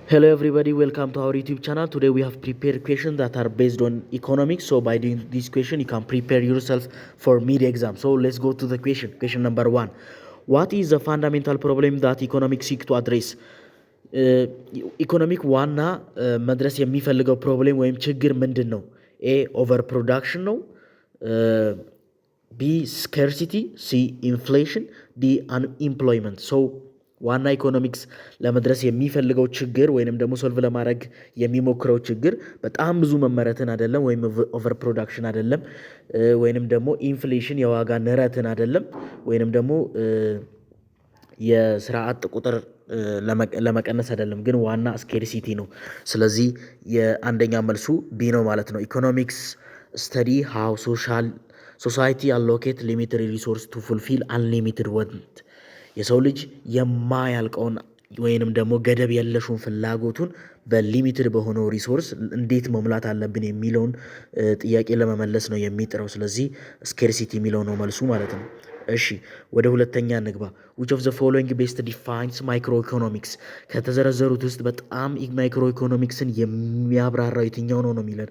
Hello everybody, welcome to our YouTube channel. Today we have prepared questions that are based on economics. So by doing this question, you can prepare yourself for mid-exam. So let's go to the question. Question number 1. What is the fundamental problem that economics seek to address? ኢኮኖሚክ ዋና መድረስ የሚፈልገው ፕሮብሌም ወይም ችግር ምንድን ነው? ኤ ኦቨር ፕሮዳክሽን ነው። ቢ ስካርሲቲ፣ ሲ ኢንፍሌሽን፣ ዲ አንኢምፕሎይመንት። ሶ ዋና ኢኮኖሚክስ ለመድረስ የሚፈልገው ችግር ወይንም ደግሞ ሶልቭ ለማድረግ የሚሞክረው ችግር በጣም ብዙ መመረትን አይደለም፣ ወይም ኦቨር ፕሮዳክሽን አይደለም፣ ወይንም ደግሞ ኢንፍሌሽን የዋጋ ንረትን አይደለም፣ ወይንም ደግሞ የስራ አጥ ቁጥር ለመቀነስ አይደለም፣ ግን ዋና ስኬርሲቲ ነው። ስለዚህ የአንደኛ መልሱ ቢ ነው ማለት ነው። ኢኮኖሚክስ ስተዲ ሃው ሶሳይቲ አሎኬት ሊሚትድ ሪሶርስ ቱ ፉልፊል አንሊሚትድ ወንት። የሰው ልጅ የማያልቀውን ወይንም ደግሞ ገደብ የለሹን ፍላጎቱን በሊሚትድ በሆነው ሪሶርስ እንዴት መሙላት አለብን የሚለውን ጥያቄ ለመመለስ ነው የሚጥረው። ስለዚህ ስኬርሲቲ የሚለው ነው መልሱ ማለት ነው። እሺ ወደ ሁለተኛ እንግባ። which of the following best defines microeconomics? ከተዘረዘሩት ውስጥ በጣም ማይክሮ ኢኮኖሚክስን የሚያብራራው የትኛው ነው የሚለን።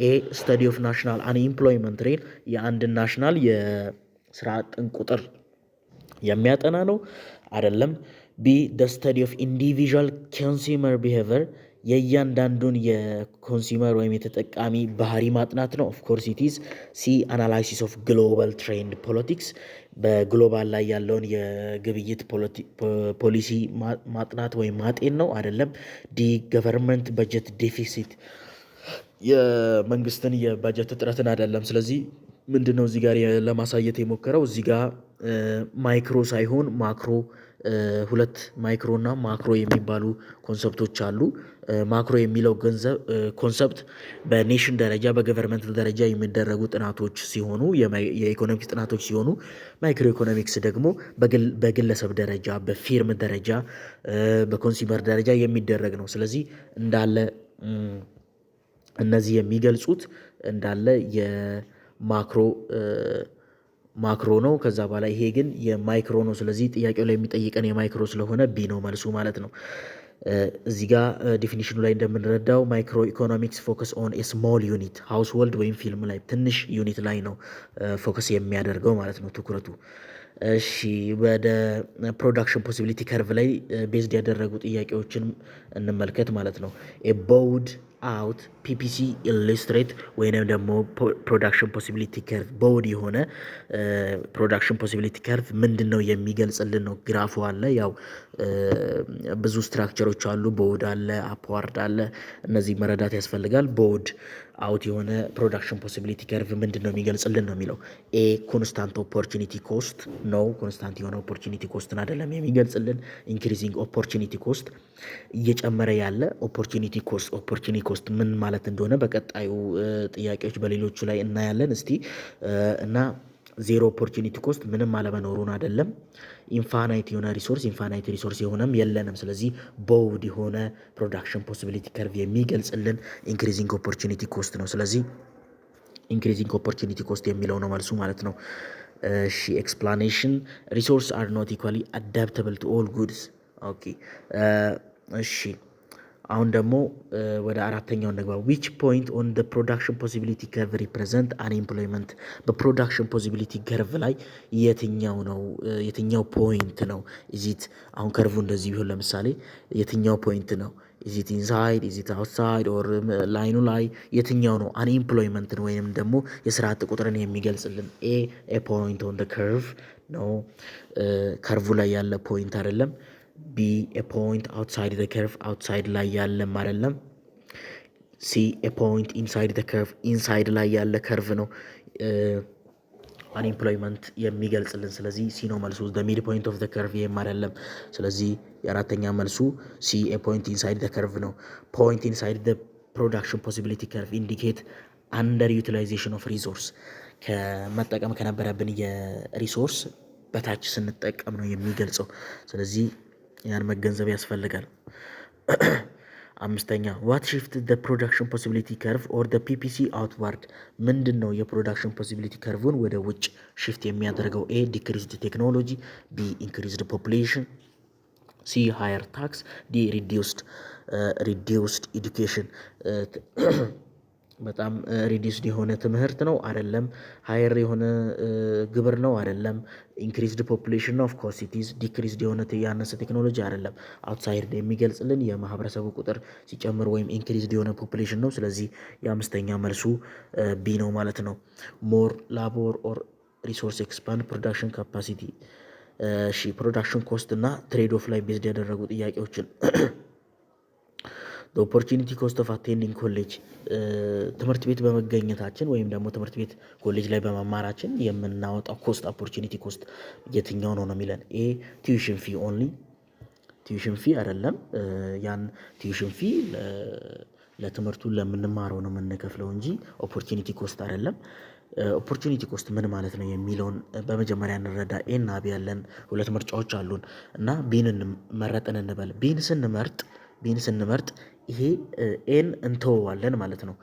ኤ study of national unemployment rate፣ የአንድን ናሽናል የስራ አጥን ቁጥር የሚያጠና ነው አይደለም። ቢ the study of individual consumer behavior፣ የእያንዳንዱን የኮንሱመር ወይም የተጠቃሚ ባህሪ ማጥናት ነው። ኦፍኮርስ ኢት ኢዝ። ሲ አናላይሲስ ኦፍ ግሎባል ትሬንድ ፖለቲክስ፣ በግሎባል ላይ ያለውን የግብይት ፖሊሲ ማጥናት ወይም ማጤን ነው አይደለም። ዲ ገቨርንመንት በጀት ዴፊሲት፣ የመንግስትን የበጀት እጥረትን አይደለም። ስለዚህ ምንድነው እዚህ ጋር ለማሳየት የሞከረው እዚህ ጋር ማይክሮ ሳይሆን ማክሮ፣ ሁለት ማይክሮ እና ማክሮ የሚባሉ ኮንሰፕቶች አሉ። ማክሮ የሚለው ኮንሰፕት በኔሽን ደረጃ በገቨርንመንት ደረጃ የሚደረጉ ጥናቶች ሲሆኑ የኢኮኖሚክስ ጥናቶች ሲሆኑ፣ ማይክሮ ኢኮኖሚክስ ደግሞ በግለሰብ ደረጃ በፊርም ደረጃ በኮንሱመር ደረጃ የሚደረግ ነው። ስለዚህ እንዳለ እነዚህ የሚገልጹት እንዳለ ማክሮ ነው። ከዛ በኋላ ይሄ ግን የማይክሮ ነው። ስለዚህ ጥያቄው ላይ የሚጠይቀን የማይክሮ ስለሆነ ቢ ነው መልሱ ማለት ነው። እዚህ ጋር ዴፊኒሽኑ ላይ እንደምንረዳው ማይክሮ ኢኮኖሚክስ ፎከስ ኦን ስሞል ዩኒት ሃውስሆልድ ወይም ፊልም ላይ ትንሽ ዩኒት ላይ ነው ፎከስ የሚያደርገው ማለት ነው ትኩረቱ። እሺ ወደ ፕሮዳክሽን ፖሲቢሊቲ ከርቭ ላይ ቤዝድ ያደረጉ ጥያቄዎችን እንመልከት ማለት ነው። ቦውድ አውት ፒፒሲ ኢሉስትሬት ወይንም ደግሞ ፕሮዳክሽን ፖሲቢሊቲ ከርቭ ቦውድ የሆነ ፕሮዳክሽን ፖሲቢሊቲ ከርቭ ምንድን ነው የሚገልጽልን ነው። ግራፉ አለ፣ ያው ብዙ ስትራክቸሮች አሉ። ቦውድ አለ፣ አፕዋርድ አለ። እነዚህ መረዳት ያስፈልጋል። ቦውድ አውት የሆነ ፕሮዳክሽን ፖሲቢሊቲ ከርቭ ምንድን ነው የሚገልጽልን ነው የሚለው። ኤ ኮንስታንት ኦፖርቹኒቲ ኮስት ነው። ኮንስታንት የሆነ ኦፖርቹኒቲ ኮስትን አይደለም የሚገልጽልን። ኢንክሪዚንግ ኦፖርቹኒቲ ኮስት፣ እየጨመረ ያለ ኦፖርቹኒቲ ኮስት። ኦፖርቹኒቲ ኮስት ምን ማለት እንደሆነ በቀጣዩ ጥያቄዎች በሌሎቹ ላይ እናያለን እስቲ። እና ዜሮ ኦፖርቹኒቲ ኮስት ምንም አለመኖሩን አይደለም። ኢንፋናይት የሆነ ሪሶርስ ኢንፋናይት ሪሶርስ የሆነም የለንም። ስለዚህ ቦውድ የሆነ ፕሮዳክሽን ፖሲቢሊቲ ከርቭ የሚገልጽልን ኢንክሪዚንግ ኦፖርቹኒቲ ኮስት ነው። ስለዚህ ኢንክሪዚንግ ኦፖርቹኒቲ ኮስት የሚለው ነው መልሱ ማለት ነው። እሺ ኤክስፕላኔሽን ሪሶርስ አር ኖት ኢኳሊ አዳፕተብል ቱ ኦል ጉድስ። ኦኬ እሺ አሁን ደግሞ ወደ አራተኛው እንግባ። ዊች ፖይንት ኦን ደ ፕሮዳክሽን ፖሲቢሊቲ ከርቭ ሪፕሬዘንት አንኤምፕሎይመንት። በፕሮዳክሽን ፖሲቢሊቲ ከርቭ ላይ የትኛው ፖይንት ነው? ኢዚት አሁን ከርቭ እንደዚህ ቢሆን ለምሳሌ የትኛው ፖይንት ነው? ኢዚት ኢንሳይድ ኢዚት አውትሳይድ ኦር ላይኑ ላይ የትኛው ነው አንኤምፕሎይመንትን ወይም ደግሞ የስራ አጥ ቁጥርን የሚገልጽልን? ኤ ፖይንት ኦን ደ ከርቭ ነው። ከርቭ ላይ ያለ ፖይንት አይደለም። ቢ ኤ ፖይንት አውትሳይድ ዘ ከርቭ አውትሳይድ ላይ ያለም አይደለም። ሲ ኤ ፖይንት ኢንሳይድ ዘ ከርቭ ኢንሳይድ ላይ ያለ ከርቭ ነው አንኤምፕሎይመንት የሚገልጽልን። ስለዚህ ሲ ነው መልሱ። ዘ ሚድ ፖይንት ኦፍ ዘ ከርቭ ይሄም አይደለም። ስለዚህ የአራተኛ መልሱ ሲ ኤ ፖይንት ኢንሳይድ ዘ ከርቭ ነው። ፖይንት ኢንሳይድ ዘ ፕሮዳክሽን ፖሲቢሊቲ ከርቭ ኢንዲኬት አንደር ዩቲላይዜሽን ኦፍ ሪሶርስ፣ ከመጠቀም ከነበረብን የሪሶርስ በታች ስንጠቀም ነው የሚገልጸው። ስለዚህ ያን መገንዘብ ያስፈልጋል። አምስተኛ ዋት ሽፍት ደ ፕሮዳክሽን ፖሲቢሊቲ ከርቭ ኦር ደ ፒፒሲ አውትዋርድ። ምንድን ነው የፕሮዳክሽን ፖሲቢሊቲ ከርቭን ወደ ውጭ ሽፍት የሚያደርገው? ኤ ዲክሪዝድ ቴክኖሎጂ፣ ቢ ኢንክሪዝድ ፖፑሌሽን፣ ሲ ሃየር ታክስ፣ ዲ ሪዲውስድ ኤዱኬሽን በጣም ሪዲስድ የሆነ ትምህርት ነው አይደለም። ሃየር የሆነ ግብር ነው አይደለም። ኢንክሪዝድ ፖፑሌሽን ነው ኦፍኮርስ ኢትዝ። ዲክሪዝድ የሆነ ያነሰ ቴክኖሎጂ አይደለም። አውትሳይድ የሚገልጽልን የማህበረሰቡ ቁጥር ሲጨምር ወይም ኢንክሪዝድ የሆነ ፖፑሌሽን ነው። ስለዚህ የአምስተኛ መልሱ ቢ ነው ማለት ነው። ሞር ላቦር ኦር ሪሶርስ ኤክስፓንድ ፕሮዳክሽን ካፓሲቲ። ፕሮዳክሽን ኮስት እና ትሬድ ኦፍ ላይ ቤዝድ ያደረጉ ጥያቄዎችን ኦፖርቹኒቲ ኮስት ኦፍ አቴንዲንግ ኮሌጅ ትምህርት ቤት በመገኘታችን ወይም ደግሞ ትምህርት ቤት ኮሌጅ ላይ በመማራችን የምናወጣው ኮስት ኦፖርቹኒቲ ኮስት የትኛው ነው የሚለን። ኤ ቲዩሽን ፊ ኦንሊ፣ ቲዩሽን ፊ አይደለም። ያን ቲዩሽን ፊ ለትምህርቱ ለምንማረው ነው የምንከፍለው እንጂ ኦፖርቹኒቲ ኮስት አይደለም። ኦፖርቹኒቲ ኮስት ምን ማለት ነው የሚለውን በመጀመሪያ እንረዳ። ኤ እና ቢ ያለን ሁለት ምርጫዎች አሉን እና ቢን መረጥን እንበል። ቢን ስንመርጥ ይሄ ኤን እንተወዋለን ማለት ነው።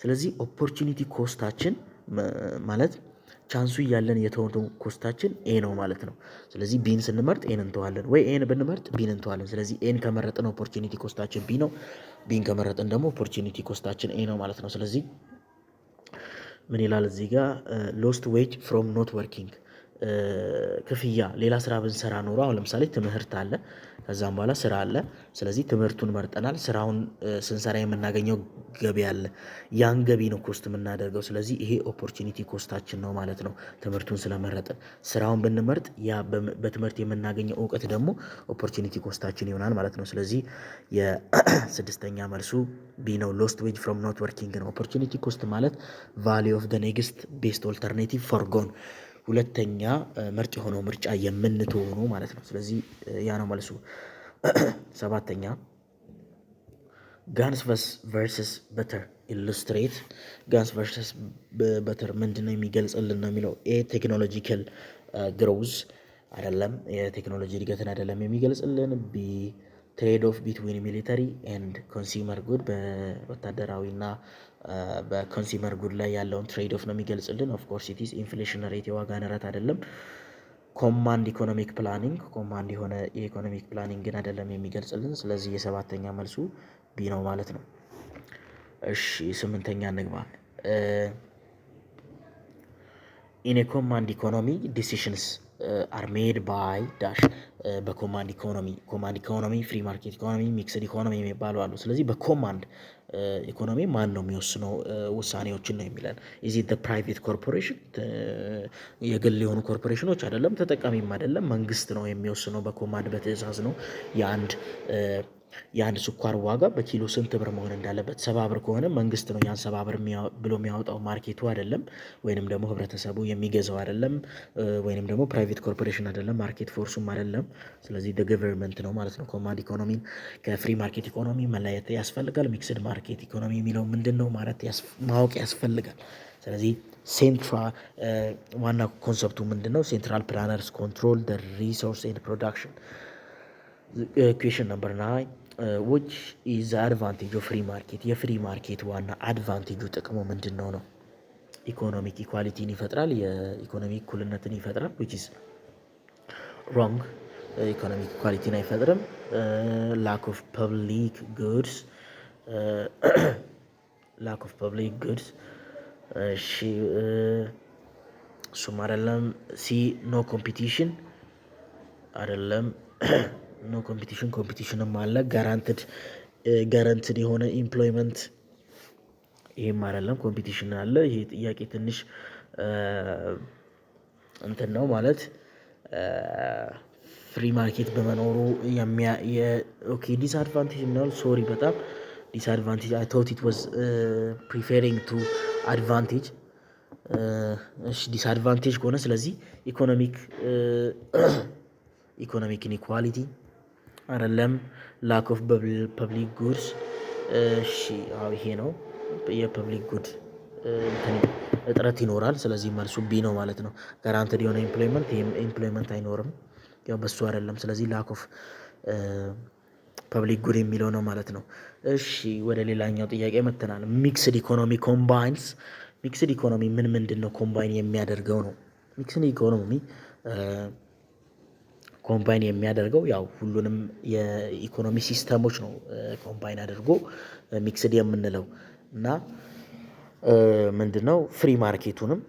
ስለዚህ ኦፖርቹኒቲ ኮስታችን ማለት ቻንሱ እያለን የተወው ኮስታችን ኤ ነው ማለት ነው። ስለዚህ ቢን ስንመርጥ ኤን እንተዋለን፣ ወይ ኤን ብንመርጥ ቢን እንተዋለን። ስለዚህ ኤን ከመረጥን ኦፖርቹኒቲ ኮስታችን ቢ ነው። ቢን ከመረጥን ደግሞ ኦፖርቹኒቲ ኮስታችን ኤ ነው ማለት ነው። ስለዚህ ምን ይላል እዚህ ጋር ሎስት ዌጅ ፍሮም ኖት ወርኪንግ ክፍያ ሌላ ስራ ብንሰራ ኖሮ አሁን ለምሳሌ ትምህርት አለ፣ ከዛም በኋላ ስራ አለ። ስለዚህ ትምህርቱን መርጠናል። ስራውን ስንሰራ የምናገኘው ገቢ አለ። ያን ገቢ ነው ኮስት የምናደርገው። ስለዚህ ይሄ ኦፖርቹኒቲ ኮስታችን ነው ማለት ነው። ትምህርቱን ስለመረጥን ስራውን ብንመርጥ ያ በትምህርት የምናገኘው እውቀት ደግሞ ኦፖርቹኒቲ ኮስታችን ይሆናል ማለት ነው። ስለዚህ የስድስተኛ መልሱ ቢ ነው። ሎስት ዌጅ ፍሮም ኖት ወርኪንግ ነው። ኦፖርቹኒቲ ኮስት ማለት ቫሊዩ ኦፍ ዘ ኔክስት ቤስት ኦልተርኔቲቭ ፎርጎን ሁለተኛ ምርጥ የሆነው ምርጫ የምንተው ማለት ነው። ስለዚህ ያ ነው መልሱ። ሰባተኛ ጋንስ ቨርሰስ በተር ኢሉስትሬት። ጋንስ ቨርሰስ በተር ምንድነው የሚገልጽልን ነው የሚለው። ኤ ቴክኖሎጂካል ግሮዝ አይደለም፣ የቴክኖሎጂ እድገትን አይደለም የሚገልጽልን። ቢ ትሬድ ኦፍ ቢትዊን ሚሊተሪ ኤንድ ኮንሱመር ጉድ፣ በወታደራዊና በኮንሱመር ጉድ ላይ ያለውን ትሬድ ኦፍ ነው የሚገልጽልን። ኦፍኮርስ ኢትስ ኢንፍሌሽን ሬት የዋጋ ንረት አይደለም። ኮማንድ ኢኮኖሚክ ፕላኒንግ፣ ኮማንድ የሆነ የኢኮኖሚክ ፕላኒንግን አይደለም የሚገልጽልን። ስለዚህ የሰባተኛ መልሱ ቢ ነው ማለት ነው። እሺ ስምንተኛ እንግባ። ኢን ኮማንድ ኢኮኖሚ ዲሲሽንስ አር ሜድ ባይ ዳሽ። በኮማንድ ኢኮኖሚ ፍሪ ማርኬት ኢኮኖሚ፣ ሚክስድ ኢኮኖሚ የሚባሉ አሉ። ስለዚህ በኮማንድ ኢኮኖሚ ማን ነው የሚወስነው ውሳኔዎችን ነው የሚለን። ኢዝ ኢት ፕራይቬት ኮርፖሬሽን፣ የግል የሆኑ ኮርፖሬሽኖች አይደለም፣ ተጠቃሚም አይደለም፣ መንግስት ነው የሚወስነው። በኮማንድ በትዕዛዝ ነው። የአንድ ስኳር ዋጋ በኪሎ ስንት ብር መሆን እንዳለበት 70 ብር ከሆነ መንግስት ነው ያን 70 ብር ብሎ የሚያወጣው፣ ማርኬቱ አይደለም፣ ወይንም ደግሞ ህብረተሰቡ የሚገዛው አይደለም፣ ወይንም ደግሞ ፕራይቬት ኮርፖሬሽን አይደለም፣ ማርኬት ፎርሱም አይደለም። ስለዚህ ገቨርንመንት ነው ማለት ነው። ኮማንድ ኢኮኖሚን ከፍሪ ማርኬት ኢኮኖሚ መለየት ያስፈልጋል። ሚክስድ ማርኬት ኢኮኖሚ የሚለው ምንድን ነው ማለት ማወቅ ያስፈልጋል። ስለዚህ ዋና ኮንሰፕቱ ምንድን ነው? ሴንትራል ፕላነርስ ኮንትሮል ደ ሪሶርስ ኤንድ ፕሮዳክሽን። ኩዌሽን ነምበር 9 which is the advantage of free market? የፍሪ ማርኬት ዋና አድቫንቴጁ ጥቅሙ ምንድን ነው? ኢኮኖሚክ ኢኳሊቲን ይፈጥራል፣ የኢኮኖሚ እኩልነትን ይፈጥራል። which is wrong። ኢኮኖሚክ ኢኳሊቲን አይፈጥርም። lack of public goods እሺ እሱም አይደለም። ሲ ኖ ኮምፒቲሽን አይደለም። ኖ ኮምፒቲሽንም አለ። ጋራንትድ የሆነ ኢምፕሎይመንት ይሄም አይደለም። ኮምፒቲሽን አለ። ይሄ ጥያቄ ትንሽ እንትን ነው ማለት ፍሪ ማርኬት በመኖሩ ኦኬ ዲስአድቫንቴጅ ነው። ሶሪ በጣም ዲስአድቫንቴጅ አይ ቶት ኢት ዋዝ ፕሪፌሪንግ ቱ አድቫንቴጅ። እሺ ዲስአድቫንቴጅ ከሆነ ስለዚህ ኢኮኖሚክ ኢኒኳሊቲ አይደለም። ላክ ኦፍ ፐብሊክ ጉድስ። እሺ ይሄ ነው የፐብሊክ ጉድ እጥረት ይኖራል። ስለዚህ መልሱ ቢ ነው ማለት ነው። ጋራንትድ የሆነ ኢምፕሎይመንት አይኖርም፣ ያው በሱ አይደለም። ስለዚህ ላክ ኦፍ ፐብሊክ ጉድ የሚለው ነው ማለት ነው። እሺ ወደ ሌላኛው ጥያቄ መጥተናል። ሚክስድ ኢኮኖሚ ኮምባይንስ። ሚክስድ ኢኮኖሚ ምንድን ነው ኮምባይን የሚያደርገው ነው? ሚክስድ ኢኮኖሚ ኮምባይን የሚያደርገው ያው ሁሉንም የኢኮኖሚ ሲስተሞች ነው ኮምባይን አድርጎ ሚክስድ የምንለው እና ምንድነው ፍሪ ማርኬቱንም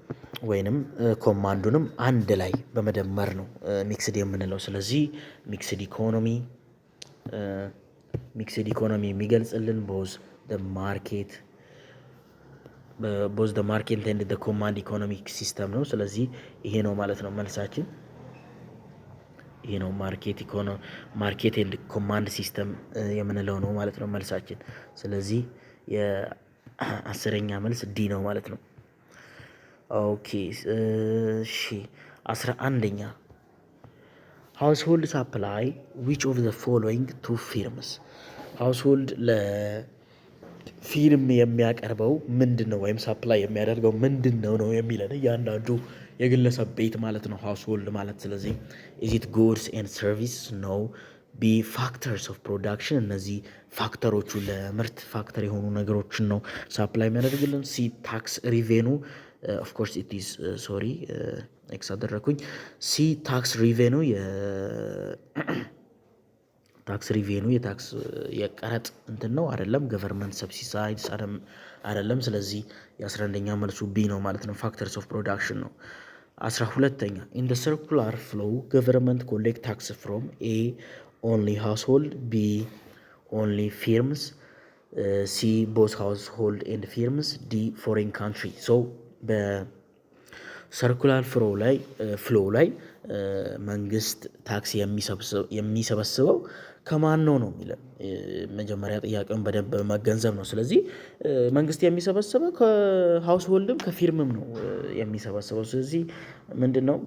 ወይንም ኮማንዱንም አንድ ላይ በመደመር ነው ሚክስድ የምንለው። ስለዚህ ሚክስድ ኢኮኖሚ የሚገልጽልን ቦዝ ማርኬት ኤንድ ኮማንድ ኢኮኖሚክ ሲስተም ነው። ስለዚህ ይሄ ነው ማለት ነው መልሳችን። ይሄ ነው ማርኬት ኤንድ ኮማንድ ሲስተም የምንለው ነው ማለት ነው መልሳችን። ስለዚህ የአስረኛ መልስ ዲ ነው ማለት ነው። ኦኬ እሺ 11ኛ ሃውስሆልድ ሳፕላይ ዊች ኦፍ ዘ ፎሎዊንግ ቱ ፊርምስ። ሃውስሆልድ ለፊርም የሚያቀርበው ምንድን ነው ወይም ሳፕላይ የሚያደርገው ምንድን ነው የሚለን እያንዳንዱ የግለሰብ ቤት ማለት ነው ሃውስሆልድ ማለት። ስለዚህ ኢዝ ኢት ጉድስ ኤንድ ሰርቪስ ነው። ቢ ፋክተርስ ኦፍ ፕሮዳክሽን፣ እነዚህ ፋክተሮቹ ለምርት ፋክተር የሆኑ ነገሮችን ነው ሳፕላይ የሚያደርግልን። ሲ ታክስ ሪቬኑ ኦፍኮርስ ኢት ኢዝ ሶሪ ኤክስ አደረኩኝ። ሲ ታክስ ሪቬኑ የታክስ የቀረጥ እንትን ነው አይደለም፣ ገቨርንመንት ሰብሲሳይድስ አይደለም። ስለዚህ የ11ኛ መልሱ ቢ ነው ማለት ነው፣ ፋክተርስ ኦፍ ፕሮዳክሽን ነው። 12ኛ ኢን ዘ ሰርኩላር ፍሎው ገቨርንመንት ኮሌክት ታክስ ፍሮም ኤ ኦንሊ ሃውስሆልድ፣ ቢ ኦንሊ ፊርምስ፣ ሲ ቦዝ ሃውስሆልድ ኤንድ ፊርምስ፣ ዲ ፎሬን ካንትሪ። ሶ በሰርኩላር ፍሎው ላይ መንግስት ታክስ የሚሰበስበው ከማን ነው የሚለን መጀመሪያ ጥያቄውን በደንብ መገንዘብ ነው። ስለዚህ መንግስት የሚሰበስበው ከሃውስሆልድም ከፊርምም ነው የሚሰበስበው። ስለዚህ ምንድን ነው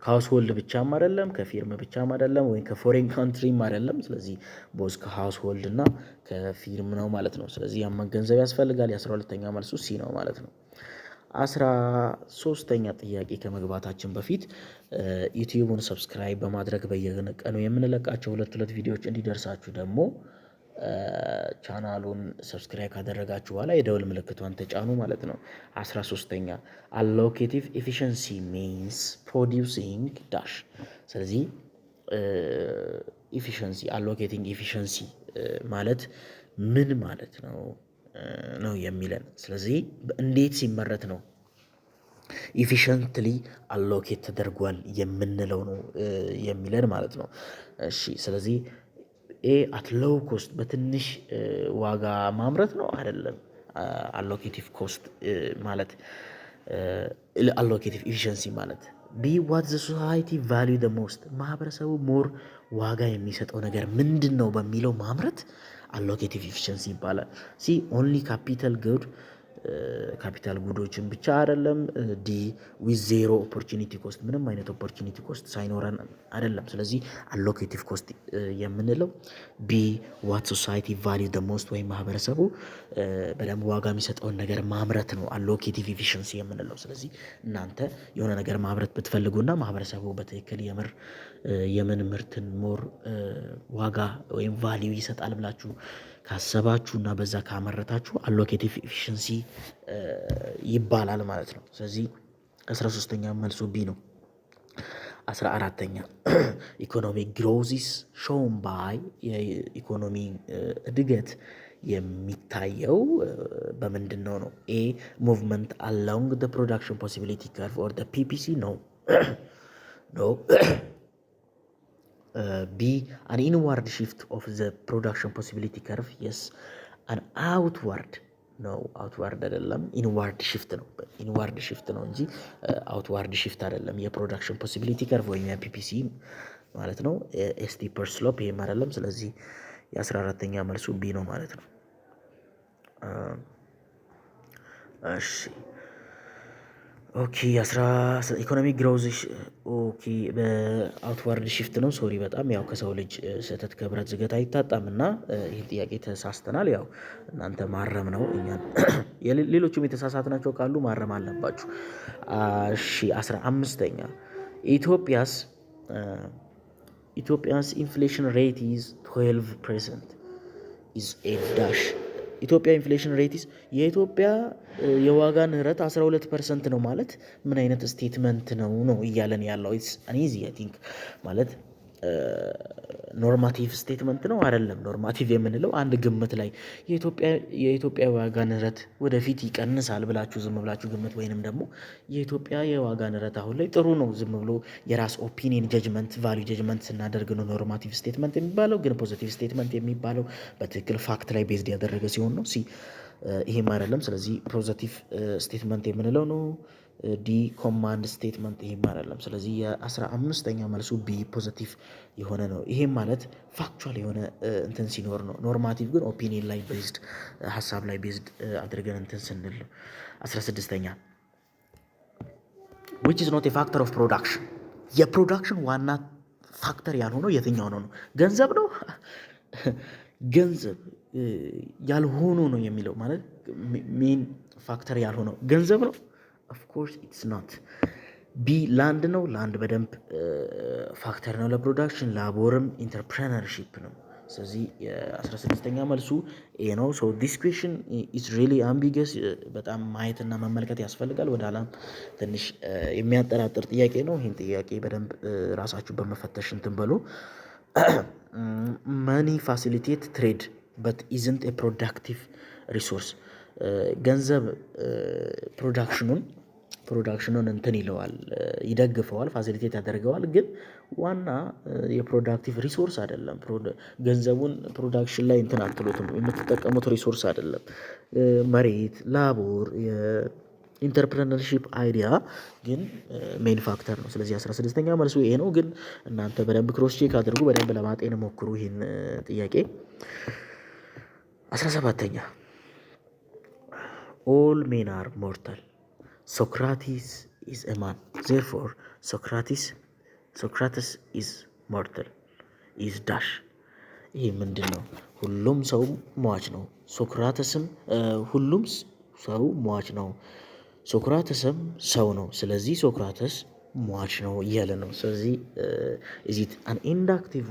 ከሃውስሆልድ ብቻም አይደለም ከፊርም ብቻም አይደለም ወይም ከፎሬን ካንትሪም አይደለም። ስለዚህ ቦዝ ከሃውስሆልድ እና ከፊርም ነው ማለት ነው። ስለዚህ ያን መገንዘብ ያስፈልጋል። የ12ኛ መልሱ ሲ ነው ማለት ነው። 13ኛ ጥያቄ ከመግባታችን በፊት ዩቲዩቡን ሰብስክራይብ በማድረግ በየቀኑ የምንለቃቸው ሁለት ቪዲዮዎች እንዲደርሳችሁ ደግሞ ቻናሉን ሰብስክራይብ ካደረጋችሁ በኋላ የደውል ምልክቷን ተጫኑ ማለት ነው። 13ኛ አሎኬቲቭ ኤፊሽንሲ ሚንስ ፕሮዲውሲንግ ዳሽ። ስለዚህ ኤፊሽንሲ አሎኬቲንግ ኤፊሽንሲ ማለት ምን ማለት ነው የሚለን። ስለዚህ እንዴት ሲመረት ነው ኢፊሽንትሊ አሎኬት ተደርጓል የምንለው ነው የሚለን ማለት ነው። እሺ ስለዚህ ኤ አት ሎው ኮስት በትንሽ ዋጋ ማምረት ነው አይደለም። አሎኬቲቭ ኮስት ማለት አሎኬቲቭ ኤፊሽንሲ ማለት። ቢ ዋት ዘ ሶሳይቲ ቫሊዩ ደ ሞስት ማህበረሰቡ ሞር ዋጋ የሚሰጠው ነገር ምንድን ነው በሚለው ማምረት አሎኬቲቭ ኤፊሽንሲ ይባላል። ሲ ኦንሊ ካፒታል ጉዶችን ብቻ አይደለም። ዲ ዊዝ ዜሮ ኦፖርቹኒቲ ኮስት ምንም አይነት ኦፖርቹኒቲ ኮስት ሳይኖረን አይደለም። ስለዚህ አሎኬቲቭ ኮስት የምንለው ቢ ዋት ሶሳይቲ ቫሊዩ ደ ሞስት ወይም ማህበረሰቡ በደንብ ዋጋ የሚሰጠውን ነገር ማምረት ነው አሎኬቲቭ ኤፊሽንሲ የምንለው። ስለዚህ እናንተ የሆነ ነገር ማምረት ብትፈልጉና ማህበረሰቡ በትክክል የምን ምርትን ሞር ዋጋ ወይም ቫሊዩ ይሰጣል ብላችሁ ካሰባችሁ እና በዛ ካመረታችሁ አሎኬቲቭ ኤፊሽንሲ ይባላል ማለት ነው። ስለዚህ 13ኛ መልሱ ቢ ነው። 14ኛ ኢኮኖሚክ ግሮዚስ ሾውን ባይ የኢኮኖሚ እድገት የሚታየው በምንድን ነው? ኤ ሙቭመንት አሎንግ ዘ ፕሮዳክሽን ፖሲቢሊቲ ከርቭ ኦር ዘ ፒፒሲ ነው። ቢ አን ኢንዋርድ ሺፍት ኦፍ ዘ ፕሮዳክሽን ፖሲቢሊቲ ከርቭ የስ አን አውትዋርድ ነው። አውትዋርድ አይደለም ኢንዋርድ ሽፍት ነው እንጂ አውትዋርድ ሽፍት አይደለም። የፕሮዳክሽን ፖሲቢሊቲ ከርቭ ወይም የፒፒሲ ማለት ነው። ስቲፐር ስሎፕ ይሄም አይደለም። ስለዚህ የ14ኛ መልሱ ቢ ነው ማለት ነው። እሺ ኦኬ ኢኮኖሚክ ግሮዝ ኦኬ በአውትዋርድ ሽፍት ነው። ሶሪ በጣም ያው ከሰው ልጅ ስህተት ከብረት ዝገት አይታጣም እና ይህን ጥያቄ ተሳስተናል። ያው እናንተ ማረም ነው እኛን ሌሎችም የተሳሳትናቸው ካሉ ማረም አለባችሁ። እሺ 15ኛ ኢትዮጵያስ ኢንፍሌሽን ሬት ኢዝ 12% ኢዝ ኤ ዳሽ። ኢትዮጵያ ኢንፍሌሽን ሬትስ የኢትዮጵያ የዋጋ ንረት 12% ነው ማለት ምን አይነት ስቴትመንት ነው እያለን ያለው? ኢትስ አን ኢዚ አይ ቲንክ ማለት ኖርማቲቭ ስቴትመንት ነው አይደለም። ኖርማቲቭ የምንለው አንድ ግምት ላይ የኢትዮጵያ የዋጋ ንረት ወደፊት ይቀንሳል ብላችሁ ዝም ብላችሁ ግምት ወይንም ደግሞ የኢትዮጵያ የዋጋ ንረት አሁን ላይ ጥሩ ነው ዝም ብሎ የራስ ኦፒኒየን ጀጅመንት ቫልዩ ጀጅመንት ስናደርግ ነው ኖርማቲቭ ስቴትመንት የሚባለው። ግን ፖዚቲቭ ስቴትመንት የሚባለው በትክክል ፋክት ላይ ቤዝድ ያደረገ ሲሆን ነው። ይሄም አይደለም። ስለዚህ ፖዚቲቭ ስቴትመንት የምንለው ነው። ዲ ኮማንድ ስቴትመንት ይሄም አይደለም። ስለዚህ የ15ኛ መልሱ ቢ ፖዚቲቭ የሆነ ነው። ይሄም ማለት ፋክቹዋል የሆነ እንትን ሲኖር ነው። ኖርማቲቭ ግን ኦፒኒየን ላይ ቤዝድ ሀሳብ ላይ ቤዝድ አድርገን እንትን ስንል ነው። 16ኛ which is not a factor of production የፕሮዳክሽን ዋና ፋክተር ያልሆነው የትኛው ነው? ገንዘብ ነው? ገንዘብ ያልሆኑ ነው የሚለው ማለት ሜን ፋክተር ያልሆነው ገንዘብ ነው? ኦፍ ኮርስ ኢትስ ኖት። ቢ ላንድ ነው? ላንድ በደንብ ፋክተር ነው ለፕሮዳክሽን። ላቦርም ኢንተርፕረነርሺፕ ነው። ስለዚህ የ16ኛ መልሱ ኤ ነው። ሶ ዲስ ኩዌሽን ኢዝ ሪሊ አምቢገስ። በጣም ማየትና መመልከት ያስፈልጋል። ወደ ኋላም ትንሽ የሚያጠራጥር ጥያቄ ነው። ይህን ጥያቄ በደንብ ራሳችሁ በመፈተሽ እንትን በሉ። መኒ ፋሲሊቴት ትሬድ በት ኢዝንት ኤ ፕሮዳክቲቭ ሪሶርስ። ገንዘብ ፕሮዳክሽኑን እንትን ይለዋል፣ ይደግፈዋል፣ ፋሲሊቴት ያደርገዋል። ግን ዋና የፕሮዳክቲቭ ሪሶርስ አይደለም። ገንዘቡን ፕሮዳክሽን ላይ እንትን አትሉትም፣ የምትጠቀሙት ሪሶርስ አይደለም። መሬት፣ ላቦር፣ ኢንተርፕረነርሺፕ አይዲያ ግን ሜን ፋክተር ነው። ስለዚህ 16ኛ መልሱ ይሄ ነው። ግን እናንተ በደንብ ክሮስ ቼክ አድርጉ፣ በደንብ ለማጤን ሞክሩ ይህን ጥያቄ። 17ኛ ኦል ሜን አር ሞርታል ሶክራቲስ ኢዝ ኤ ማን ዜርፎር ሶክራተስ ኢዝ ሞርታል ኢዝ ዳሽ። ይህ ምንድን ነው? ሁሉም ሰው ሟች ነው። ሁሉም ሰው ሟች ነው። ሶክራተስም ሰው ነው። ስለዚህ ሶክራተስ ሟች ነው እያለ ነው። ስለዚህ ኢዚት አን ኢንዳክቲቭ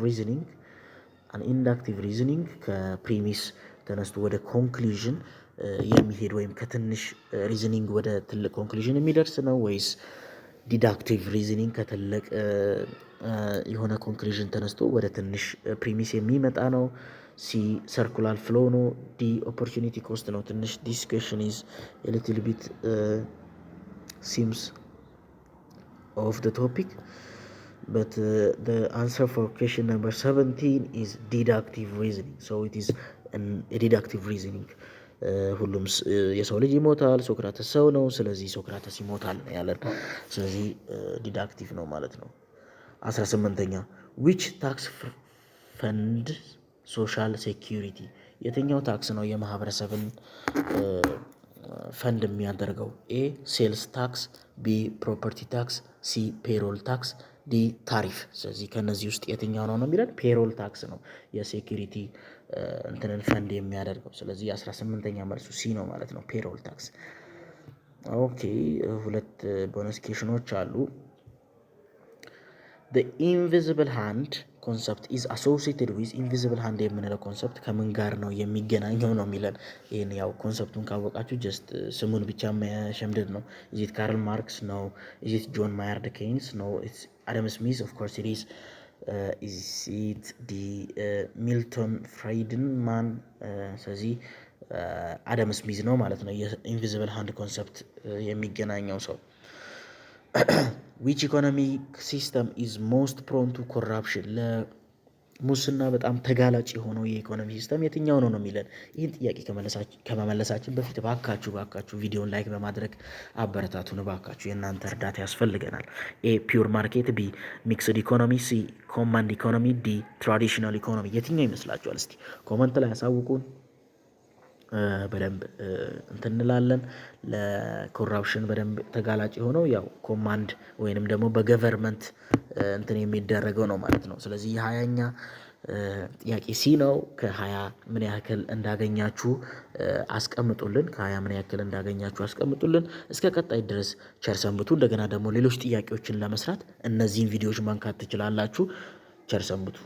ሪዝኒንግ ከፕሪሚስ ተነስቶ ወደ ኮንክሉዥን የሚሄድ ወይም ከትንሽ ሪዝኒንግ ወደ ትልቅ ኮንክሉዥን የሚደርስ ነው ወይስ ዲዳክቲቭ ሪዝኒንግ ከትልቅ የሆነ ኮንክሉዥን ተነስቶ ወደ ትንሽ ፕሪሚስ የሚመጣ ነው? ሲ ሰርኩላር ፍሎ ነው። ዲ ኦፖርቹኒቲ ኮስት ነው። ትንሽ ዲስ ኩዌሽን ኢዝ ኤ ሊትል ቢት ሲምስ ኦፍ ደ ቶፒክ but the answer for question number 17 is deductive reasoning. So it is a deductive reasoning. ሁሉም የሰው ልጅ ይሞታል፣ ሶክራተስ ሰው ነው፣ ስለዚህ ሶክራተስ ይሞታል ያለን። ስለዚህ ዲዳክቲቭ ነው ማለት ነው። 18ኛ which tax fund social security የትኛው ታክስ ነው የማህበረሰብን ፈንድ የሚያደርገው? ኤ ሴልስ ታክስ፣ ቢ ፕሮፐርቲ ታክስ፣ ሲ ፔሮል ታክስ፣ ዲ ታሪፍ። ስለዚህ ከነዚህ ውስጥ የትኛው ነው የሚለን? ፔሮል ታክስ ነው የሴኩሪቲ እንትንን ፈንድ የሚያደርገው። ስለዚህ 18ኛ መልሱ ሲ ነው ማለት ነው፣ ፔሮል ታክስ። ኦኬ 2 ቦነስ ኬሽኖች አሉ። the invisible hand ኮንሰፕት ኢዝ አሶሲየትድ ዊዝ ኢንቪዚብል ሃንድ የምንለው ኮንሰፕት ከምን ጋር ነው የሚገናኘው ነው የሚለን። ይህን ያው ኮንሰፕቱን ካወቃችሁ ጀስት ስሙን ብቻ መሸምደድ ነው። ኢዚት ካርል ማርክስ ነው? ኢዚት ጆን ማያርድ ኬይንስ ነው? ኢትስ አደም ስሚዝ ኦፍ ኮርስ ኢት ኢዝ ኢት ዲ ሚልቶን ፍራይድማን። ስለዚህ አደም ስሚዝ ነው ማለት ነው የኢንቪዚብል ሃንድ ኮንሰፕት የሚገናኘው ሰው። ዊች ኢኮኖሚክ ሲስተም ኢዝ ሞስት ፕሮን ቱ ኮራፕሽን ለሙስና በጣም ተጋላጭ የሆነው የኢኮኖሚ ሲስተም የትኛው ነው የሚለን። ይህን ጥያቄ ከመመለሳችን በፊት ባካችሁ ቪዲዮን ላይክ በማድረግ አበረታቱን ባካችሁ፣ የእናንተ እርዳታ ያስፈልገናል። ኤ ፒውር ማርኬት፣ ቢ ሚክስድ ኢኮኖሚ፣ ሲ ኮማንድ ኢኮኖሚ፣ ዲ ትራዲሽናል ኢኮኖሚ። የትኛው ይመስላችኋል? እስቲ ኮመንት ላይ ያሳውቁን። በደንብ እንትን እንላለን። ለኮራፕሽን በደንብ ተጋላጭ የሆነው ያው ኮማንድ ወይንም ደግሞ በገቨርንመንት እንትን የሚደረገው ነው ማለት ነው። ስለዚህ የ20ኛ ጥያቄ ሲ ነው። ከ20 ምን ያክል እንዳገኛችሁ አስቀምጡልን። አስቀምጡልን። እስከ ቀጣይ ድረስ ቸር ሰንብቱ። እንደገና ደግሞ ሌሎች ጥያቄዎችን ለመስራት እነዚህን ቪዲዮዎች መንካት ትችላላችሁ። ቸር ሰንብቱ።